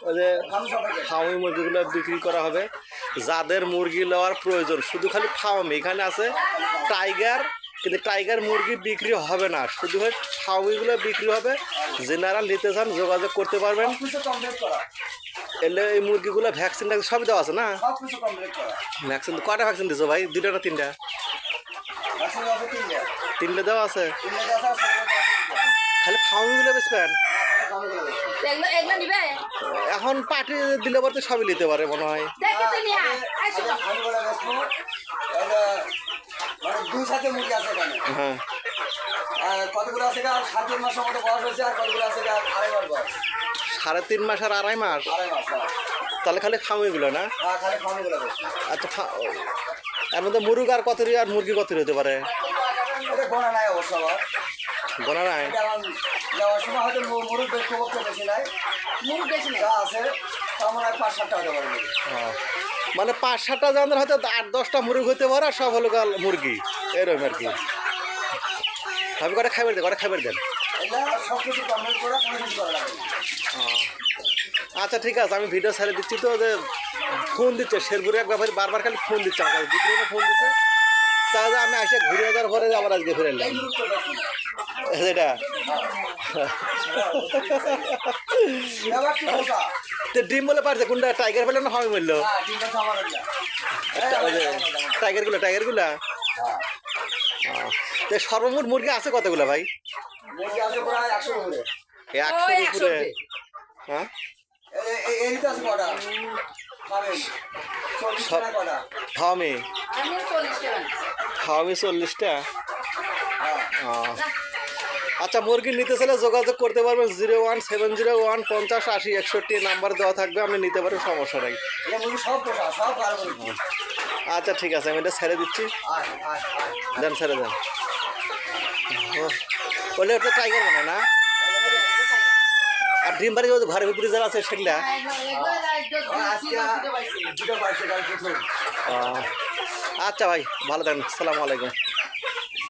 ওই যে ফার্মি মুরগিগুলো বিক্রি করা হবে। যাদের মুরগি নেওয়ার প্রয়োজন শুধু খালি ফার্মি, এখানে আছে টাইগার, কিন্তু টাইগার মুরগি বিক্রি হবে না, শুধু ফার্মিগুলো বিক্রি হবে। যেনারা নিতে চান যোগাযোগ করতে পারবেন। এলে এই মুরগিগুলো ভ্যাকসিন সবই দেওয়া আছে না? ভ্যাকসিন কয়টা ভ্যাকসিন দিছো ভাই? 2টা না 3টা? 3টে দেওয়া আছে। খালি ফার্মিগুলো বেচবেন? এখন পার্টি দিলে পরে তো সবই নিতে পারে মনে হয়। হ্যাঁ, কতগুলো আছে 3.5 মাসের মতো বয়স হয়েছে, আর কতগুলো আছে 2.5 মাস বয়স। 3.5 মাস আর 2.5 মাস? 2.5 মাস। তাহলে খালি ফার্মিগুলো না? হ্যাঁ, খালি ফার্মিগুলো বেশি। আচ্ছা, এর মধ্যে মুরগ আর কত আর মুরগি কত হতে পারে? এটা গোনা নাই অবশ্য, আবার গোনা নাই। যাওয়ার সময় হয়তো মুরগ খুব একটা বেশি নাই, মুরগ বেশি যা আছে তা মনে হয় 5-7টা হতে পারে। মানে 5-7টা জানলে হয়তো 8-10টা মুরগ হতে পারে, আর সব হলো মুরগি এরকম আর কি। আমি কটা খাইবার দেন, কটা খাইবার দেন। সব কিছু কমপ্লিট করে কোনো কিছু করা লাগবে। আচ্ছা ঠিক আছে, আমি ভিডিও ছেড়ে দিচ্ছি। তো যে ফোন দিচ্ছে শেরপুরে এক ব্যাপারে, বারবার খালি ফোন দিচ্ছে আমার কাছে, দুপুরে ফোন দিচ্ছে। তাহলে আমি এসে ঘুরে যাওয়ার পরে আবার আজকে ফিরে এলাম এটা। তো ডিম বলে পারছে কোনটা, টাইগার পেলে না ফার্মি বললো? টাইগারগুলা তো সর্বমোট মুরগি আছে কতগুলো ভাই? 100-এর উপরে। হ্যাঁ, ফার্মি 40টা। আচ্ছা, মুরগি নিতে চাইলে যোগাযোগ করতে পারবেন 01701 50 80 61 নাম্বার দেওয়া থাকবে, আপনি নিতে পারেন, সমস্যা নাই। আচ্ছা ঠিক আছে, আমি এটা ছেড়ে দিচ্ছি। দেন, ছেড়ে দেন। বলে ওটা টাইগার মানে না? আর ডিম বাড়ি ঘরের ভিতরে যারা আছে সেগুলা? আচ্ছা ভাই, ভালো থাকেন, আসসালামু আলাইকুম।